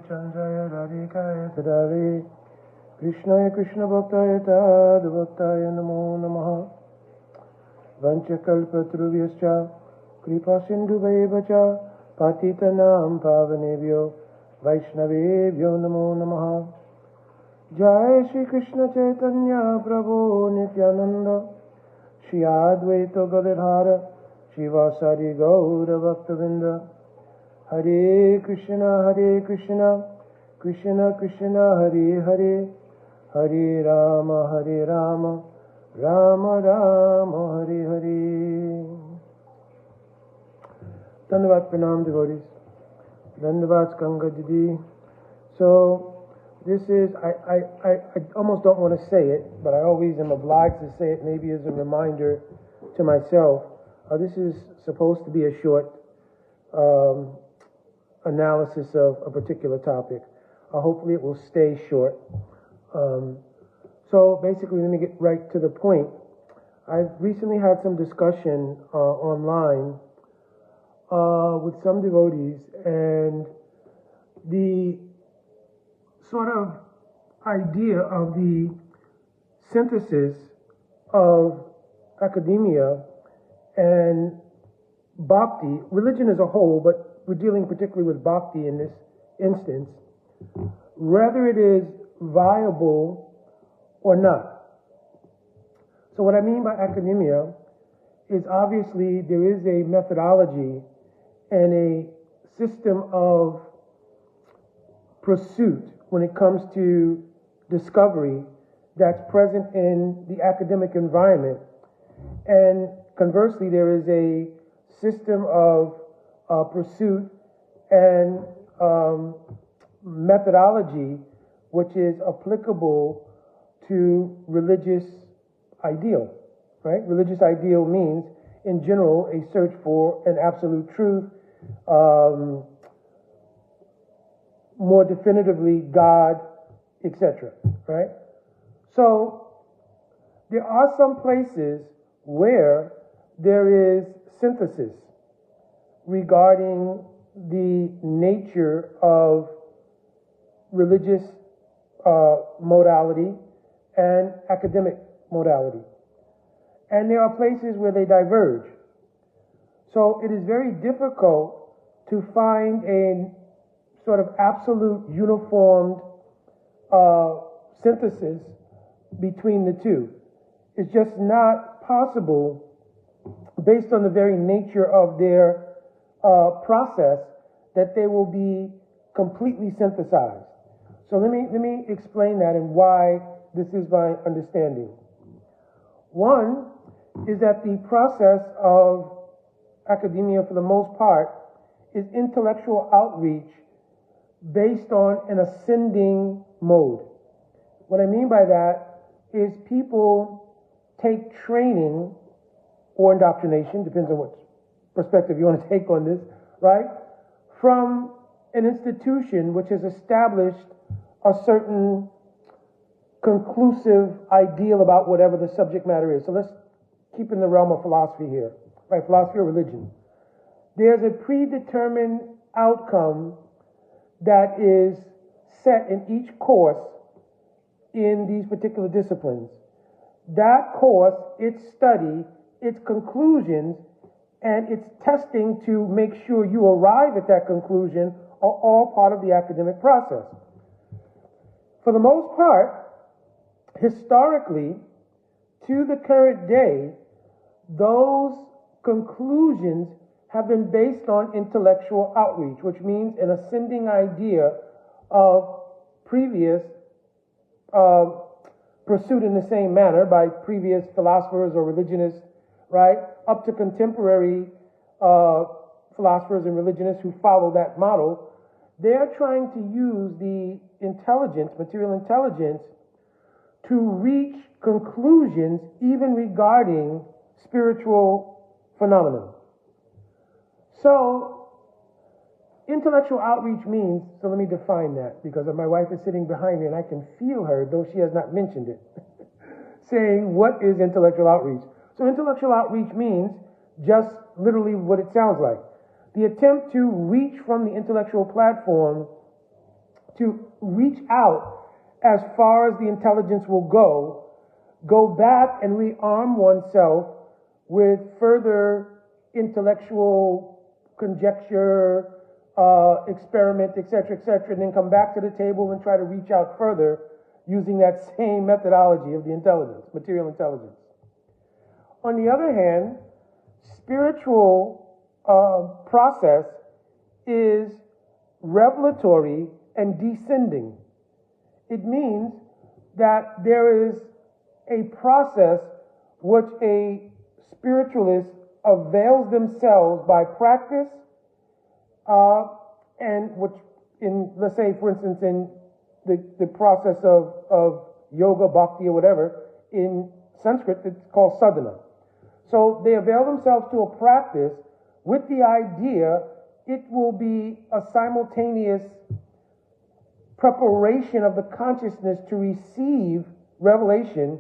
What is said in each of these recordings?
Chandraya Radhikaya Tadare Krishnaya Krishna Bhaktaya Tadvaktaya Namo Namaha Vanchakalpatrubhyascha Kripa Sindhuvaivacha Patitanam Pavanebhyo Vaishnavebhyo Namo Namaha Jai Shri Krishna Chaitanya Prabhu Nityananda Shri Advaita Gadadhara Shivasari Gaura Bhaktavinda Hare Krishna, Krishna Krishna, Hare Hare, Hare Rama, Rama Rama, Hare Hare. Dandavat Pranam devotees. Dandavat Ganga Didi. So, this is, I almost don't want to say it, but I always am obliged to say it, maybe as a reminder to myself. This is supposed to be a short analysis of a particular topic. Hopefully it will stay short. So basically, let me get right to the point. I've recently had some discussion online with some devotees, and the sort of idea of the synthesis of academia and Bhakti, religion as a whole, but we're dealing particularly with Bhakti in this instance, whether it is viable or not. So what I mean by academia is obviously there is a methodology and a system of pursuit when it comes to discovery that's present in the academic environment. And conversely, there is a system of pursuit and methodology which is applicable to religious ideal, right? Religious ideal means, in general, a search for an absolute truth, more definitively, God, etc., right? So, there are some places where there is synthesis regarding the nature of religious modality and academic modality. And there are places where they diverge. So it is very difficult to find a sort of absolute uniformed synthesis between the two. It's just not possible based on the very nature of their process that they will be completely synthesized. So let me explain that and why this is my understanding. One is that the process of academia, for the most part, is intellectual outreach based on an ascending mode. What I mean by that is people take training or indoctrination, depends on what perspective you want to take on this, right? From an institution which has established a certain conclusive ideal about whatever the subject matter is. So let's keep in the realm of philosophy here, right? Philosophy or religion. There's a predetermined outcome that is set in each course in these particular disciplines. That course, its study, its conclusions, and its testing to make sure you arrive at that conclusion are all part of the academic process. For the most part, historically, to the current day, those conclusions have been based on intellectual outreach, which means an ascending idea of previous pursuit in the same manner by previous philosophers or religionists, right, up to contemporary philosophers and religionists who follow that model. They're trying to use the intelligence, material intelligence, to reach conclusions even regarding spiritual phenomena. So, intellectual outreach means, so let me define that, because my wife is sitting behind me and I can feel her, though she has not mentioned it, saying, what is intellectual outreach? So intellectual outreach means just literally what it sounds like. The attempt to reach from the intellectual platform to reach out as far as the intelligence will go back and rearm oneself with further intellectual conjecture, experiment, etc., and then come back to the table and try to reach out further using that same methodology of the intelligence, material intelligence. On the other hand, spiritual process is revelatory and descending. It means that there is a process which a spiritualist avails themselves by practice, and which in, let's say, for instance, in the process of yoga, bhakti, or whatever, in Sanskrit, it's called sadhana. So they avail themselves to a practice with the idea it will be a simultaneous preparation of the consciousness to receive revelation,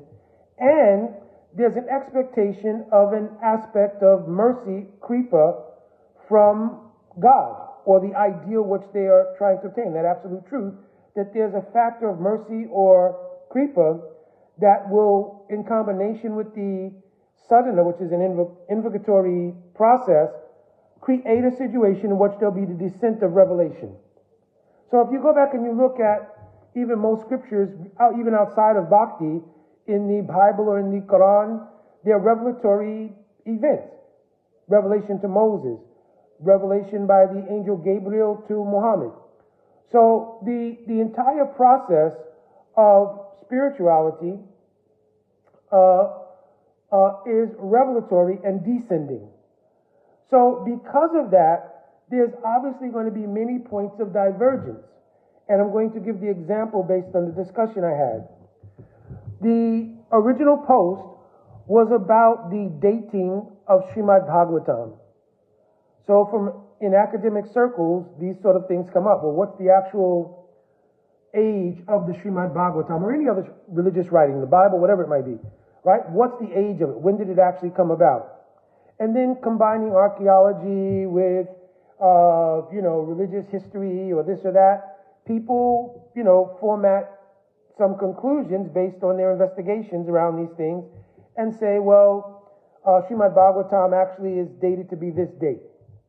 and there's an expectation of an aspect of mercy, kripa, from God, or the ideal which they are trying to obtain, that absolute truth, that there's a factor of mercy or kripa that will, in combination with the sadhana, which is an invocatory process, create a situation in which there'll be the descent of revelation. So if you go back and you look at even most scriptures, even outside of Bhakti, in the Bible or in the Quran, they're revelatory events. Revelation to Moses, revelation by the angel Gabriel to Muhammad. So the entire process of spirituality is revelatory and descending. So because of that, there's obviously going to be many points of divergence. And I'm going to give the example based on the discussion I had. The original post was about the dating of Srimad Bhagavatam. So in academic circles, these sort of things come up. Well, what's the actual age of the Srimad Bhagavatam or any other religious writing, the Bible, whatever it might be, right? What's the age of it? When did it actually come about? And then combining archaeology with, religious history or this or that, people, format some conclusions based on their investigations around these things and say, well, Srimad Bhagavatam actually is dated to be this date,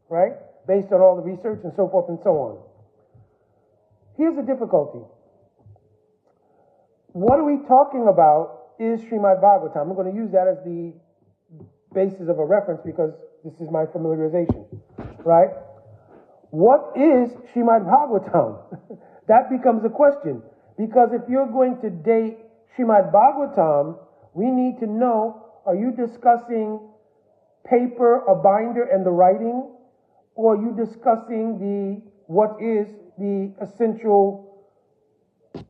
right? Based on all the research and so forth and so on. Here's the difficulty. What are we talking about is Srimad Bhagavatam. I'm going to use that as the basis of a reference because this is my familiarization, right? What is Srimad Bhagavatam? That becomes a question. Because if you're going to date Srimad Bhagavatam, we need to know, are you discussing paper, a binder, and the writing? Or are you discussing what is the essential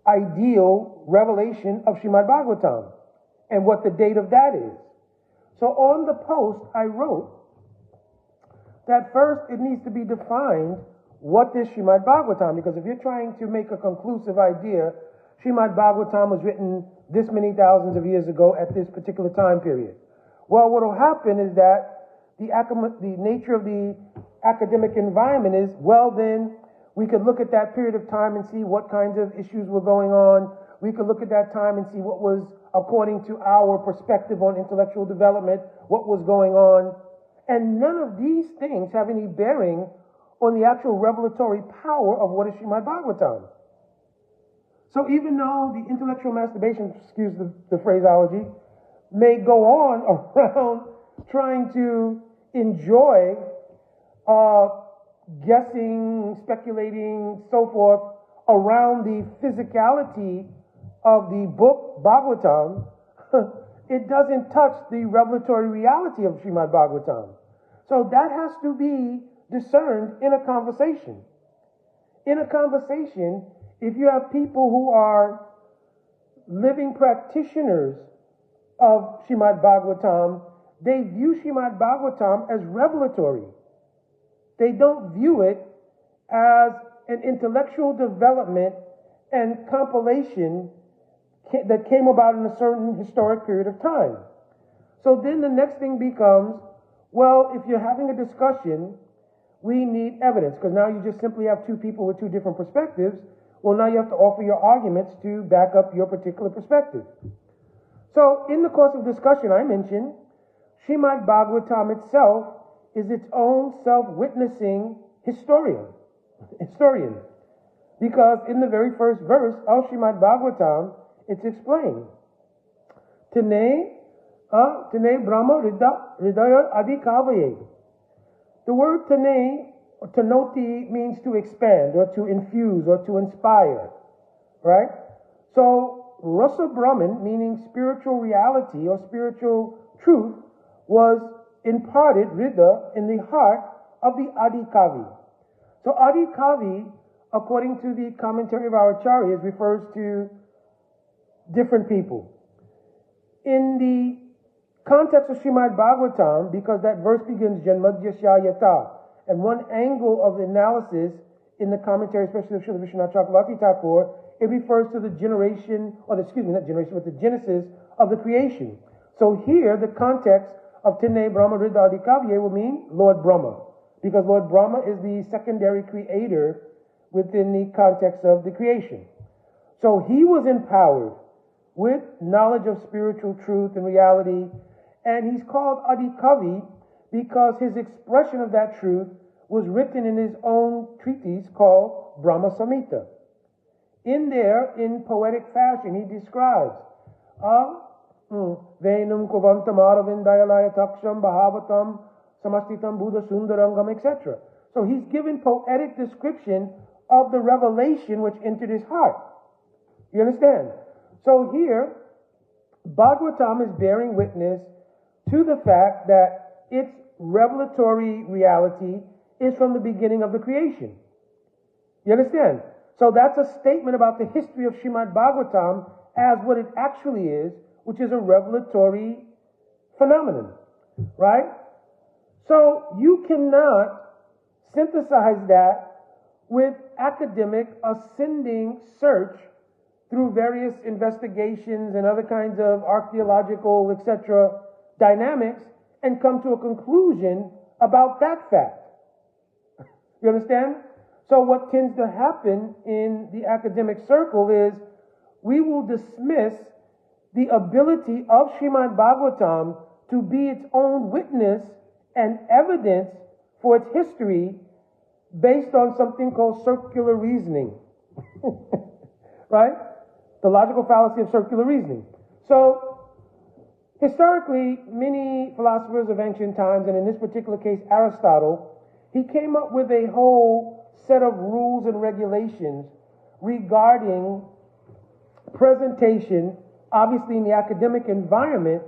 ideal revelation of Srimad Bhagavatam and what the date of that is? So on the post, I wrote that first it needs to be defined what is Srimad Bhagavatam, because if you're trying to make a conclusive idea, Srimad Bhagavatam was written this many thousands of years ago at this particular time period. Well, what will happen is that the nature of the academic environment is, well, then we could look at that period of time and see what kinds of issues were going on. We could look at that time and see what was, according to our perspective on intellectual development, what was going on. And none of these things have any bearing on the actual revelatory power of what is Srimad Bhagavatam. So even though the intellectual masturbation, excuse the phraseology, may go on around trying to enjoy guessing, speculating, so forth, around the physicality of the book Bhagavatam, it doesn't touch the revelatory reality of Srimad Bhagavatam. So that has to be discerned in a conversation. In a conversation, if you have people who are living practitioners of Srimad Bhagavatam, they view Srimad Bhagavatam as revelatory. They don't view it as an intellectual development and compilation that came about in a certain historic period of time. So then the next thing becomes, well, if you're having a discussion, we need evidence, because now you just simply have two people with two different perspectives. Well, now you have to offer your arguments to back up your particular perspective. So, in the course of discussion, I mentioned Srimad Bhagavatam itself is its own self-witnessing historian. Because in the very first verse of Srimad Bhagavatam, it's explained. Tene Brahma Hridaya Adhikavaye. The word tene, or tanoti, means to expand, or to infuse, or to inspire. Right? So, Rasa Brahman, meaning spiritual reality or spiritual truth, was imparted, Hrida, in the heart of the Adhikavi. So Adhikavi, according to the commentary of our acharyas, refers to different people. In the context of Srimad Bhagavatam, because that verse begins Janmadhyasya Yata, and one angle of the analysis in the commentary, especially of Srila Vishwanath Chakravarti Thakur, it refers to the generation, or the genesis of the creation. So here, the context of Tene Brahma Hrida Adhikavye will mean Lord Brahma, because Lord Brahma is the secondary creator within the context of the creation. So he was empowered with knowledge of spiritual truth and reality, and he's called Adhikavi because his expression of that truth was written in his own treatise called Brahma Samhita. In there, in poetic fashion, he describes Venum Kovantam Aravindayalaya Taksham Bahavatam Samastitam Buddha Sundarangam, etc. So he's given poetic description of the revelation which entered his heart. You understand? So here, Bhagavatam is bearing witness to the fact that its revelatory reality is from the beginning of the creation. You understand? So that's a statement about the history of Srimad Bhagavatam as what it actually is, which is a revelatory phenomenon, right? So you cannot synthesize that with academic ascending search through various investigations and other kinds of archaeological, etc., dynamics and come to a conclusion about that fact. You understand? So what tends to happen in the academic circle is we will dismiss the ability of Srimad Bhagavatam to be its own witness and evidence for its history based on something called circular reasoning. Right? The logical fallacy of circular reasoning. So, historically, many philosophers of ancient times, and in this particular case, Aristotle, he came up with a whole set of rules and regulations regarding presentation, obviously in the academic environment,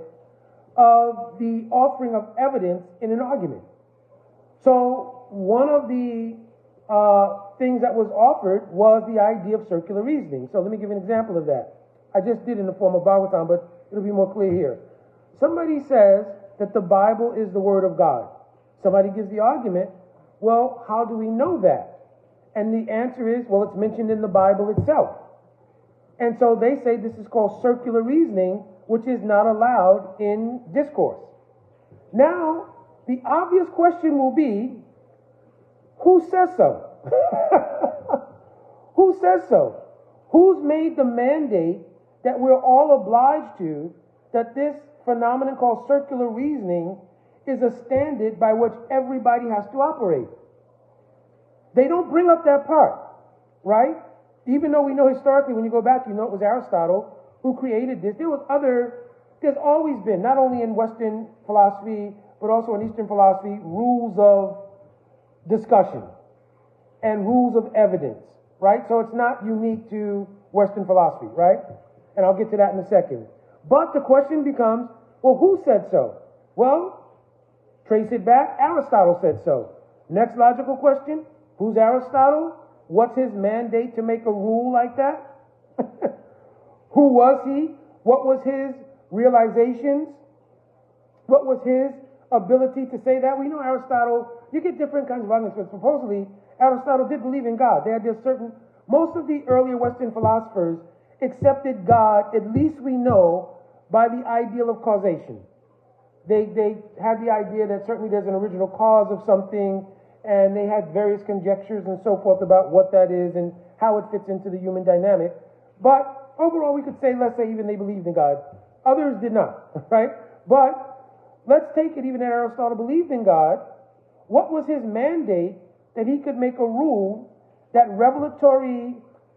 of the offering of evidence in an argument. So one of the things that was offered was the idea of circular reasoning. So let me give you an example of that. I just did in the form of Bhagavatam, but it'll be more clear here. Somebody says that the Bible is the Word of God. Somebody gives the argument, well, how do we know that? And the answer is, well, it's mentioned in the Bible itself. And so they say this is called circular reasoning, which is not allowed in discourse. Now, the obvious question will be, who says so? Who says so? Who's made the mandate that we're all obliged to, that this phenomenon called circular reasoning is a standard by which everybody has to operate? They don't bring up that part, right? Even though we know historically, when you go back, you know it was Aristotle who created this. There's always been, not only in Western philosophy, but also in Eastern philosophy, rules of discussion and rules of evidence, right? So it's not unique to Western philosophy, right? And I'll get to that in a second. But the question becomes, well, who said so? Well, trace it back, Aristotle said so. Next logical question, who's Aristotle? What's his mandate to make a rule like that? Who was he? What was his realizations? What was his ability to say that? We know Aristotle, you get different kinds of arguments, but supposedly Aristotle did believe in God. They had this certain, most of the earlier Western philosophers accepted God, at least we know, by the ideal of causation. They had the idea that certainly there's an original cause of something, and they had various conjectures and so forth about what that is and how it fits into the human dynamic. But overall, we could say, let's say even they believed in God. Others did not, right? But let's take it, even that Aristotle believed in God. What was his mandate that he could make a rule that revelatory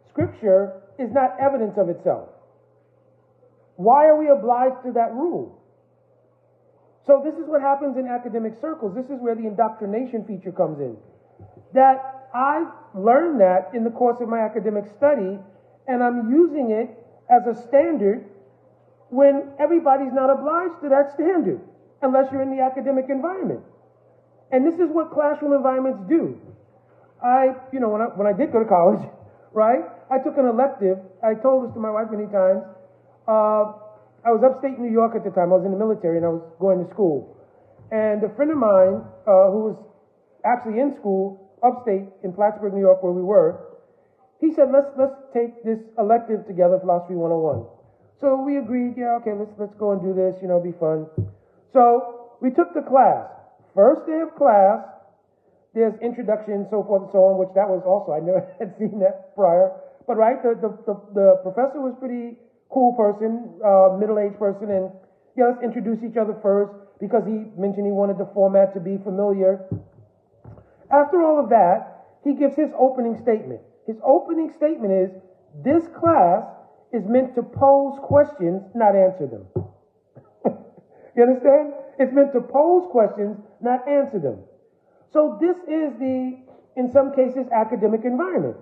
scripture is not evidence of itself? Why are we obliged to that rule? So this is what happens in academic circles. This is where the indoctrination feature comes in. That I've learned that in the course of my academic study, and I'm using it as a standard when everybody's not obliged to that standard, unless you're in the academic environment. And this is what classroom environments do. When I did go to college, right, I took an elective. I told this to my wife many times. I was upstate New York at the time. I was in the military and I was going to school. And a friend of mine who was actually in school upstate in Plattsburgh, New York, where we were, he said, let's take this elective together, Philosophy 101. So we agreed, yeah, okay, let's go and do this, be fun. So we took the class. First day of class, there's introduction, so forth and so on, which that was also, I never had seen that prior. But right, the professor was pretty cool person, middle-aged person, and yeah, let's introduce each other first, because he mentioned he wanted the format to be familiar. After all of that, he gives his opening statement. His opening statement is, this class is meant to pose questions, not answer them. You understand? It's meant to pose questions, not answer them. So this is in some cases, academic environment.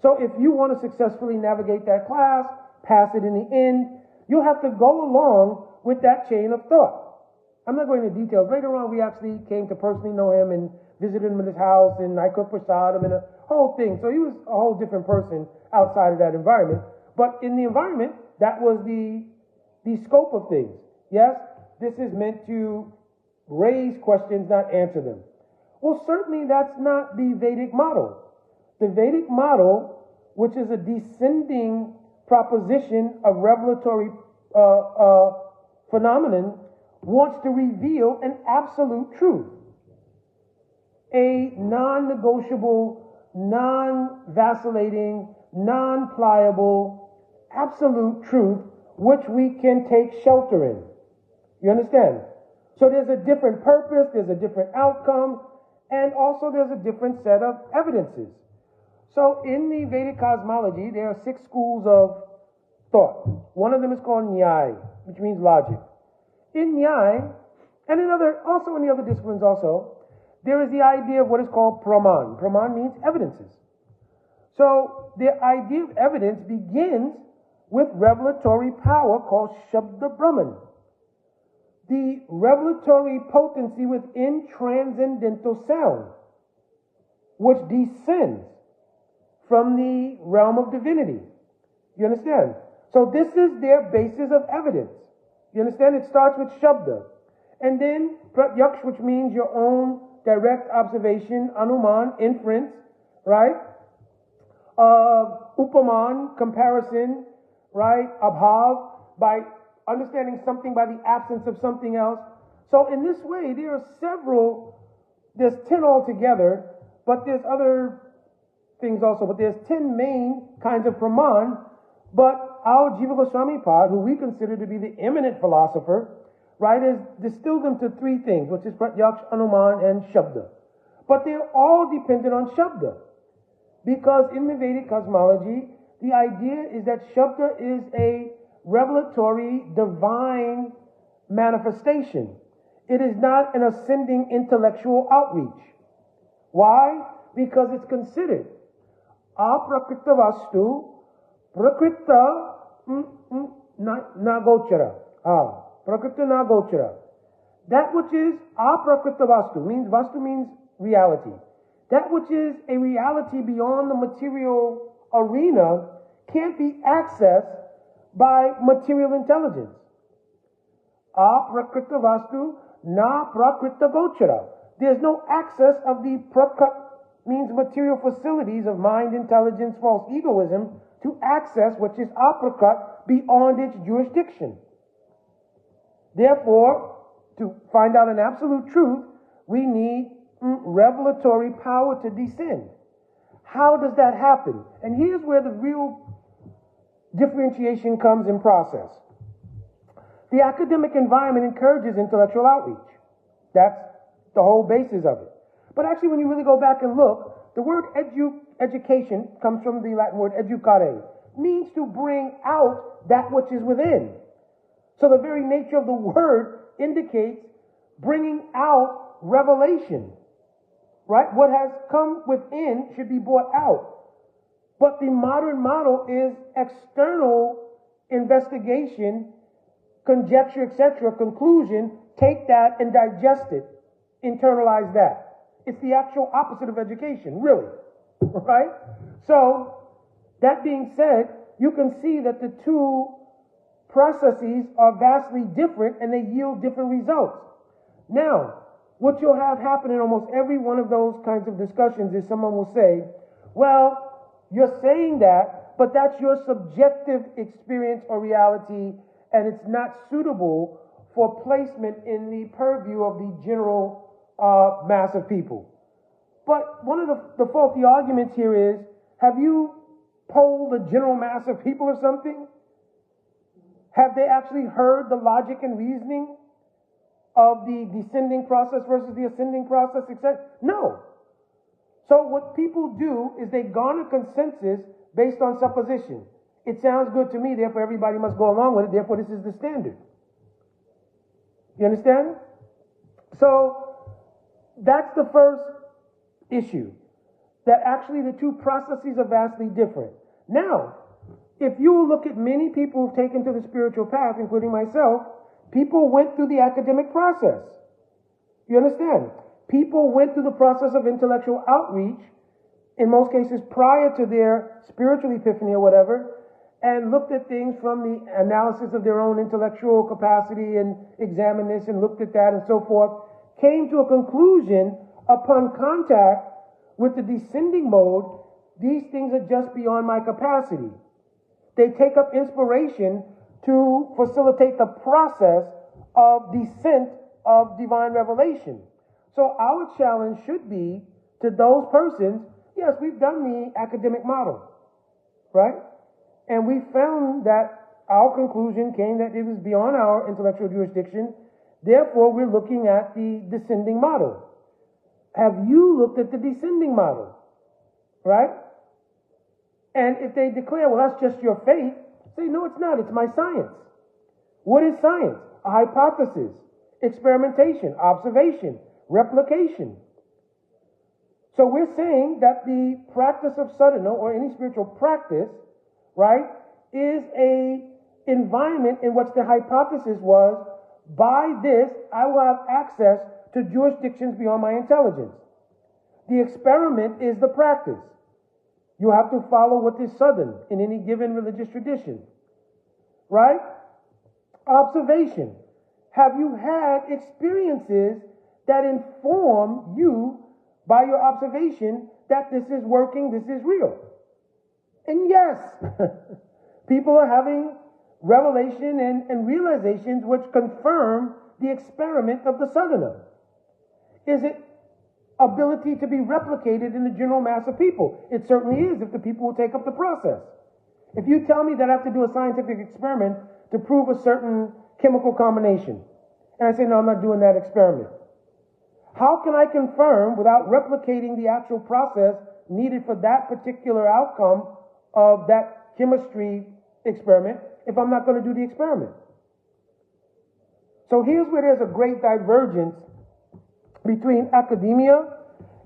So if you want to successfully navigate that class, pass it in the end, you'll have to go along with that chain of thought. I'm not going into details. Later on, we actually came to personally know him and visited him in his house, and I cooked prasadam and a whole thing. So he was a whole different person outside of that environment. But in the environment, that was the scope of things. Yes, this is meant to raise questions, not answer them. Well, certainly that's not the Vedic model. The Vedic model, which is a descending proposition of revelatory phenomenon, wants to reveal an absolute truth, a non-negotiable, non-vacillating, non-pliable, absolute truth which we can take shelter in. You understand? So there's a different purpose, there's a different outcome, and also there's a different set of evidences. So in the Vedic cosmology, there are 6 schools of thought. One of them is called Nyaya, which means logic. In Nyaya, and in the other disciplines also, there is the idea of what is called Praman. Praman means evidences. So the idea of evidence begins with revelatory power called Shabda Brahman. The revelatory potency within transcendental sound, which descends from the realm of divinity. You understand? So this is their basis of evidence. You understand? It starts with Shabda. And then Pratyaksh, which means your own direct observation, Anuman, inference, right? Upaman, comparison, right? Abhav, by understanding something by the absence of something else. So in this way, there are there's 10 altogether, but there's other things also, but there's 10 main kinds of Praman. But our Jiva Goswami Pad, who we consider to be the eminent philosopher, right, has distilled them to 3 things, which is Pratyaksh, Anuman, and Shabda. But they're all dependent on Shabda. Because in the Vedic cosmology, the idea is that Shabda is a revelatory divine manifestation. It is not an ascending intellectual outreach. Why? Because it's considered aprakrita vastu prakrita nagochara. Prakrita nagochara. That which is aprakrita vastu means reality. That which is a reality beyond the material arena can't be accessed by material intelligence. Aprakrita vastu na prakrita gochara. There's no access of the means material facilities of mind, intelligence, false egoism to access which is aprakat beyond its jurisdiction. Therefore, to find out an absolute truth, we need revelatory power to descend. How does that happen? And here's where the real differentiation comes in process. The academic environment encourages intellectual outreach. That's the whole basis of it. But actually, when you really go back and look, the word education comes from the Latin word educare, means to bring out that which is within. So the very nature of the word indicates bringing out revelation, right? What has come within should be brought out. But the modern model is external investigation, conjecture, etc., conclusion, take that and digest it, internalize that. It's the actual opposite of education, really, right? So, that being said, you can see that the two processes are vastly different and they yield different results. Now, what you'll have happen in almost every one of those kinds of discussions is someone will say, well, you're saying that, but that's your subjective experience or reality, and it's not suitable for placement in the purview of the general mass of people. But one of the faulty arguments here is, have you polled the general mass of people or something? Have they actually heard the logic and reasoning of the descending process versus the ascending process, etc.? No. So what people do is they garner consensus based on supposition. It sounds good to me, therefore everybody must go along with it, therefore this is the standard. You understand? So that's the first issue, that actually the two processes are vastly different. Now, if you look at many people who've taken to the spiritual path, including myself, people went through the academic process. You understand? People went through the process of intellectual outreach, in most cases prior to their spiritual epiphany or whatever, and looked at things from the analysis of their own intellectual capacity and examined this and looked at that and so forth, came to a conclusion upon contact with the descending mode, these things are just beyond my capacity. They take up inspiration to facilitate the process of descent of divine revelation. So our challenge should be to those persons, yes, we've done the academic model, right? And we found that our conclusion came that it was beyond our intellectual jurisdiction. Therefore, we're looking at the descending model. Have you looked at the descending model? Right? And if they declare, well, that's just your faith, say, no, it's not. It's my science. What is science? A hypothesis, experimentation, observation, replication. So we're saying that the practice of sadhana, or any spiritual practice, right, is a environment in which the hypothesis was, by this, I will have access to jurisdictions beyond my intelligence. The experiment is the practice. You have to follow what is southern in any given religious tradition. Right? Observation. Have you had experiences that inform you by your observation that this is working, this is real? And yes, people are having revelation and realizations which confirm the experiment of the sadhana. Is it ability to be replicated in the general mass of people? It certainly is, if the people will take up the process. If you tell me that I have to do a scientific experiment to prove a certain chemical combination, and I say, no, I'm not doing that experiment, how can I confirm without replicating the actual process needed for that particular outcome of that chemistry experiment if I'm not going to do the experiment? So here's where there's a great divergence between academia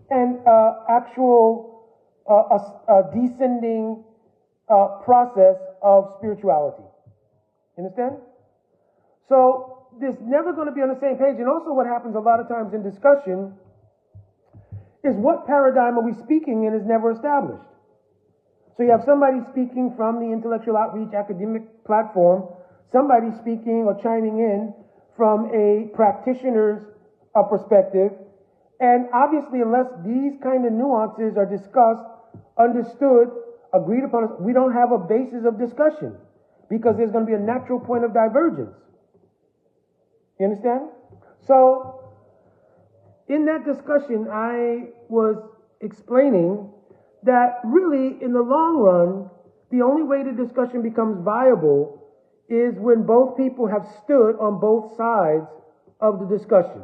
and actual descending process of spirituality. Understand? So there's never going to be on the same page. And also what happens a lot of times in discussion is, what paradigm are we speaking in is never established. So you have somebody speaking from the intellectual outreach academic platform, somebody speaking or chiming in from a practitioner's perspective, and obviously unless these kind of nuances are discussed, understood, agreed upon, we don't have a basis of discussion, because there's going to be a natural point of divergence. You understand? So in that discussion, I was explaining that really, in the long run, the only way the discussion becomes viable is when both people have stood on both sides of the discussion.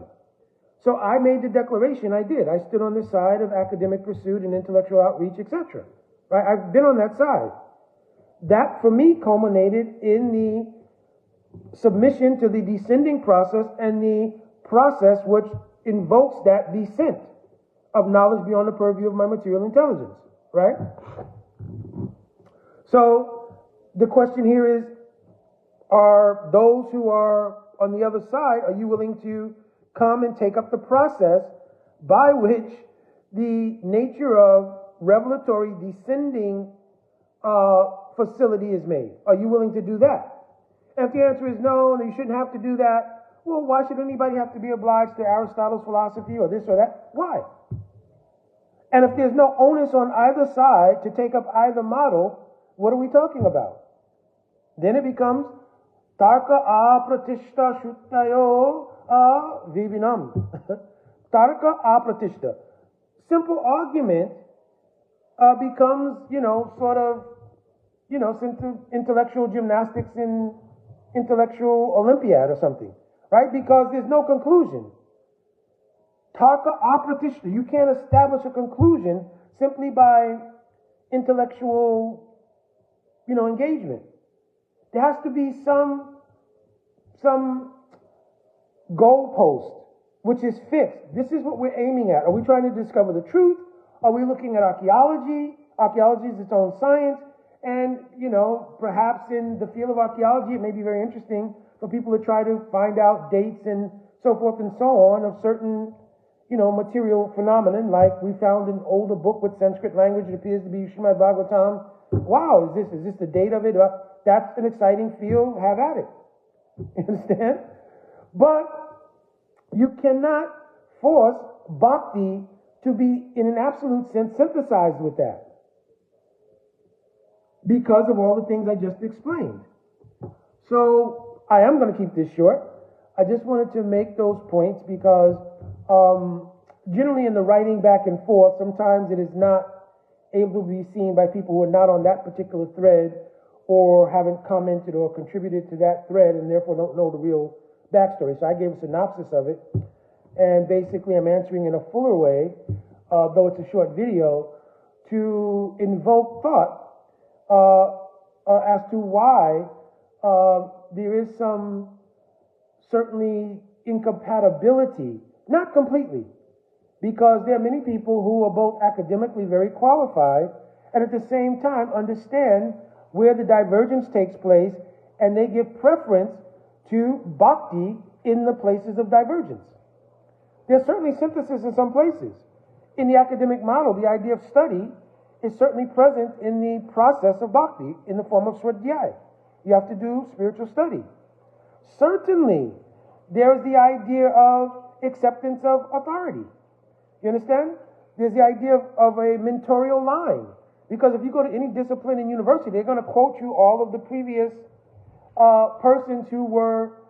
So I made the declaration, I did. I stood on the side of academic pursuit and intellectual outreach, etc. Right? I've been on that side. That, for me, culminated in the submission to the descending process and the process which invokes that descent of knowledge beyond the purview of my material intelligence, right? So the question here is, are those who are on the other side, are you willing to come and take up the process by which the nature of revelatory descending facility is made? Are you willing to do that? And if the answer is no, you shouldn't have to do that, well, why should anybody have to be obliged to Aristotle's philosophy or this or that? Why? And if there's no onus on either side to take up either model, what are we talking about? Then it becomes Tarka apratishta shuttayo vivinam. Tarka apratishta. Simple argument becomes, sort of, intellectual gymnastics in intellectual Olympiad or something, right? Because there's no conclusion. Tarka apratishta. You can't establish a conclusion simply by intellectual, engagement. There has to be some goalpost which is fixed. This is what we're aiming at. Are we trying to discover the truth? Are we looking at archaeology? Archaeology is its own science. And, perhaps in the field of archaeology, it may be very interesting for people to try to find out dates and so forth and so on of certain, material phenomenon. Like we found an older book with Sanskrit language. It appears to be Srimad Bhagavatam. Wow, is this the date of it? That's an exciting field. Have at it. You understand? But you cannot force Bhakti to be, in an absolute sense, synthesized with that, because of all the things I just explained. So I am going to keep this short. I just wanted to make those points because generally in the writing back and forth, sometimes it is not able to be seen by people who are not on that particular thread or haven't commented or contributed to that thread and therefore don't know the real backstory. So I gave a synopsis of it, and basically I'm answering in a fuller way, though it's a short video, to invoke thought as to why there is some certainly incompatibility, not completely, because there are many people who are both academically very qualified and at the same time understand where the divergence takes place, and they give preference to Bhakti in the places of divergence. There's certainly synthesis in some places. In the academic model, the idea of study is certainly present in the process of Bhakti in the form of Swadhyaya. You have to do spiritual study. Certainly, there is the idea of acceptance of authority. You understand? There's the idea of a mentorial line. Because if you go to any discipline in university, they're going to quote you all of the previous persons who were,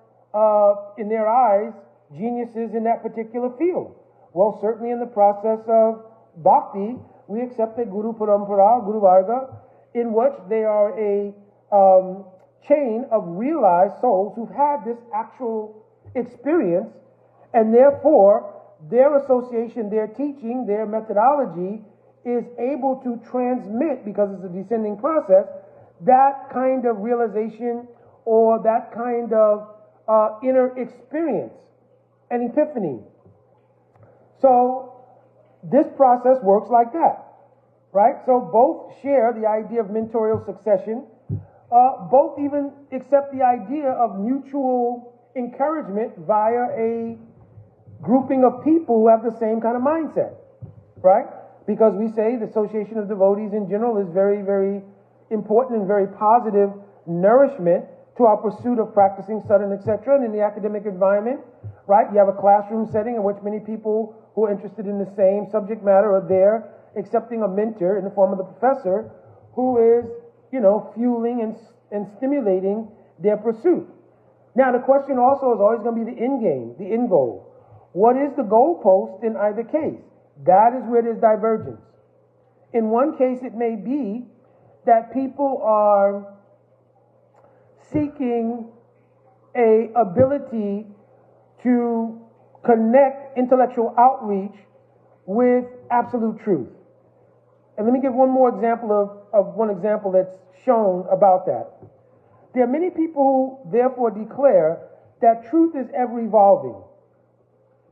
in their eyes, geniuses in that particular field. Well, certainly in the process of Bhakti, we accept a Guru Parampara, Guru Varga, in which they are a chain of realized souls who've had this actual experience, and therefore their association, their teaching, their methodology is able to transmit, because it's a descending process, that kind of realization or that kind of inner experience, an epiphany. So this process works like that, right? So both share the idea of mentorial succession. Both even accept the idea of mutual encouragement via a grouping of people who have the same kind of mindset, right? Because we say the association of devotees in general is very, very important and very positive nourishment to our pursuit of practicing sadhana, etc. And in the academic environment, right, you have a classroom setting in which many people who are interested in the same subject matter are there, accepting a mentor in the form of the professor who is, fueling and stimulating their pursuit. Now, the question also is always going to be the end game, the end goal. What is the goalpost in either case? That is where there's divergence. In one case, it may be that people are seeking a ability to connect intellectual outreach with absolute truth. And let me give one more example of one example that's shown about that. There are many people who therefore declare that truth is ever evolving.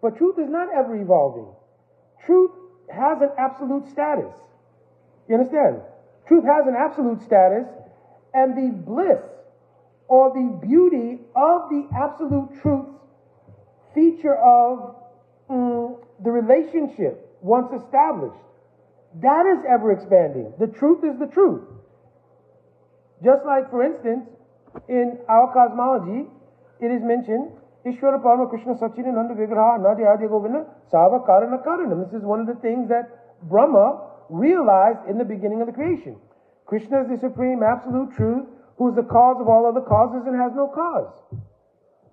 But truth is not ever evolving. Truth has an absolute status. You understand? Truth has an absolute status, and the bliss or the beauty of the absolute truth's feature of the relationship once established, that is ever expanding. The truth is the truth. Just like, for instance, in our cosmology, it is mentioned, Ishvara Parama Krishna Satchidananda Vigraha Nadi Adi Govinda Sava Karana Karanam. This is one of the things that Brahma realized in the beginning of the creation. Krishna is the supreme absolute truth, who is the cause of all other causes and has no cause.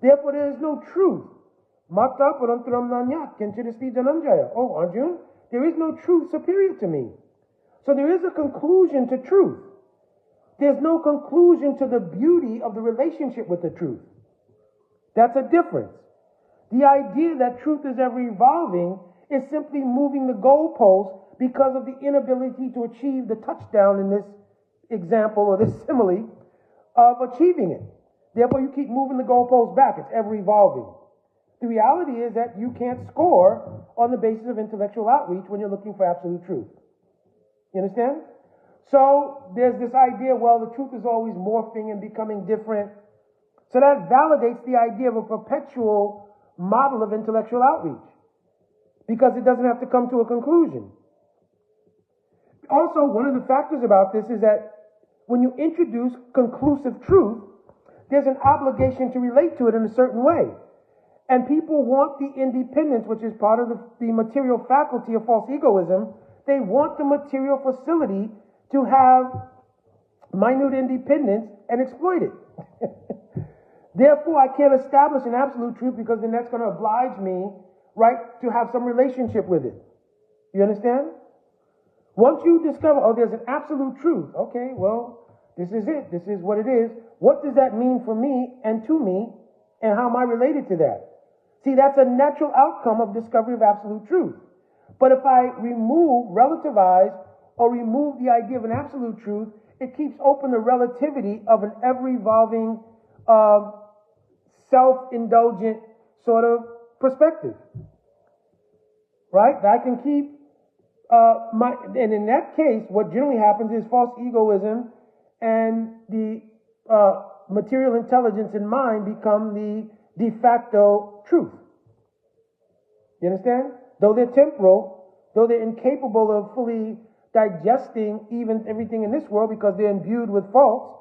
Therefore, there is no truth. Mata Parantaram Nanyat Kenchiristi Jananjaya. Oh, Arjun, there is no truth superior to me. So there is a conclusion to truth. There's no conclusion to the beauty of the relationship with the truth. That's a difference. The idea that truth is ever evolving is simply moving the goalpost because of the inability to achieve the touchdown in this example or this simile of achieving it. Therefore, you keep moving the goalpost back. It's ever evolving. The reality is that you can't score on the basis of intellectual outreach when you're looking for absolute truth. You understand? So there's this idea, well, the truth is always morphing and becoming different. So that validates the idea of a perpetual model of intellectual outreach because it doesn't have to come to a conclusion. Also, one of the factors about this is that when you introduce conclusive truth, there's an obligation to relate to it in a certain way. And people want the independence, which is part of the material faculty of false egoism. They want the material facility to have minute independence and exploit it. Therefore, I can't establish an absolute truth because then that's going to oblige me, right, to have some relationship with it. You understand? Once you discover, oh, there's an absolute truth. Okay, well, this is it. This is what it is. What does that mean for me and to me, and how am I related to that? See, that's a natural outcome of discovery of absolute truth. But if I relativize, or remove the idea of an absolute truth, it keeps open the relativity of an ever-evolving, self-indulgent sort of perspective. Right? I can keep and in that case, what generally happens is false egoism and the material intelligence in mind become the de facto truth. You understand? Though they're temporal, though they're incapable of fully digesting even everything in this world because they're imbued with faults,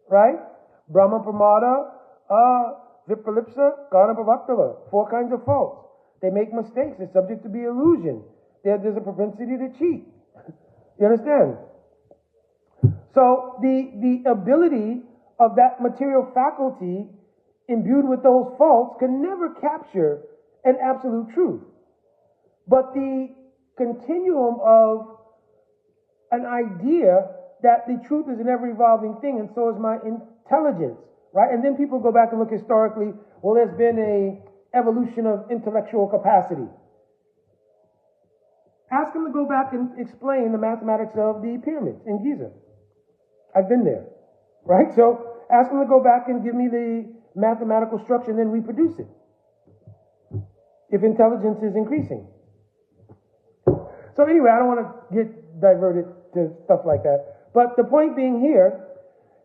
right? Brahma Pramada, Vipralipsa, Karma Pravaktava, 4 kinds of faults. They make mistakes. They're subject to be illusion. There's a propensity to cheat. You understand? So the ability of that material faculty imbued with those faults can never capture an absolute truth. But the continuum of an idea that the truth is an ever-evolving thing, and so is my intelligence, right? And then people go back and look historically, well, there's been a evolution of intellectual capacity. Ask them to go back and explain the mathematics of the pyramids in Giza. I've been there, right? So ask them to go back and give me the mathematical structure and then reproduce it if intelligence is increasing. So anyway, I don't want to get diverted to stuff like that. But the point being here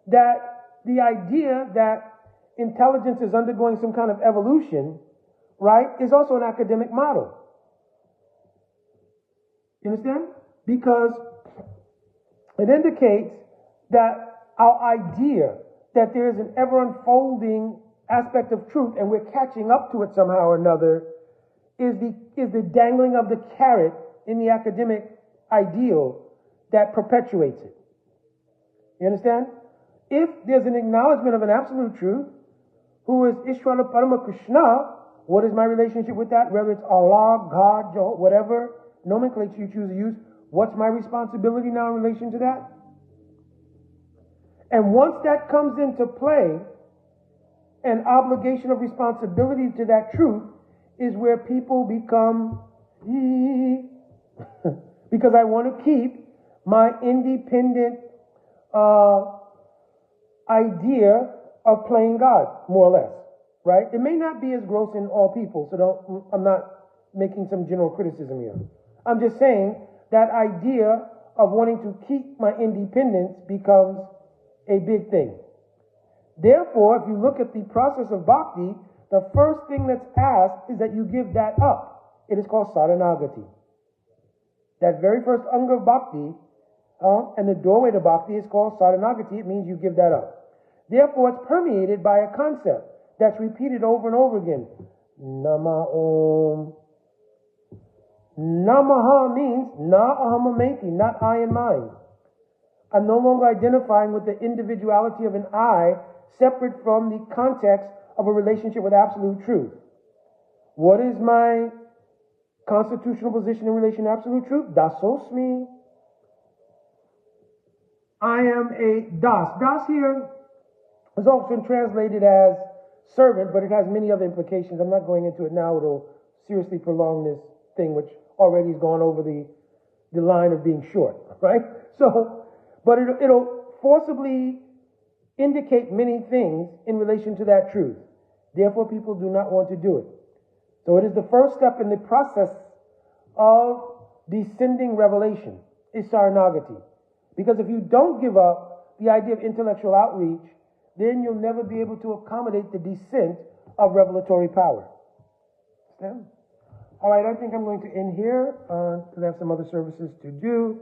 that the idea that intelligence is undergoing some kind of evolution, right, is also an academic model. You understand? Because it indicates that our idea that there is an ever-unfolding aspect of truth and we're catching up to it somehow or another is the dangling of the carrot in the academic ideal that perpetuates it. You understand? If there's an acknowledgement of an absolute truth, who is Ishvara Parama Krishna, What is my relationship with that? Whether it's Allah, God, Jehovah, whatever nomenclature you choose to use, what's my responsibility now in relation to that? And once that comes into play, an obligation of responsibility to that truth is where people become because I want to keep my independent idea of playing God, more or less, right? It may not be as gross in all people, so I'm not making some general criticism here. I'm just saying that idea of wanting to keep my independence becomes a big thing. Therefore, if you look at the process of bhakti, the first thing that's asked is that you give that up. It is called saranagati. That very first anga of bhakti, and the doorway to bhakti is called saranagati. It means you give that up. Therefore, it's permeated by a concept that's repeated over and over again. Nama Om. Namaha means na ahamameti, not I and mine. I'm no longer identifying with the individuality of an I separate from the context of a relationship with absolute truth. What is my constitutional position in relation to absolute truth? Dasosmi. I am a das. Das here is often translated as servant, but it has many other implications. I'm not going into it now. It'll seriously prolong this thing, which already has gone over the line of being short, right? So, but it'll forcibly indicate many things in relation to that truth. Therefore, people do not want to do it. So it is the first step in the process of descending revelation, is saranagati. Because if you don't give up the idea of intellectual outreach, then you'll never be able to accommodate the descent of revelatory power. Understand? All right, I think I'm going to end here because I have some other services to do.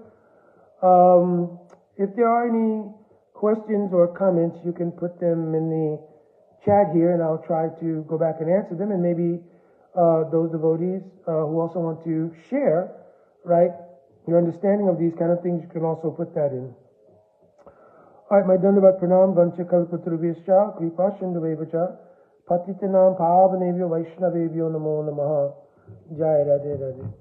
If there are any questions or comments, you can put them in the chat here, and I'll try to go back and answer them. And maybe those devotees who also want to share, right, your understanding of these kind of things, you can also put that in. All right, my dandavat pranam vancha kalpatrubhyascha kripa sindhuvevacha patitanam pavanebhyo vaishnavebhyo namo namaha. Jai Radhe Radhe.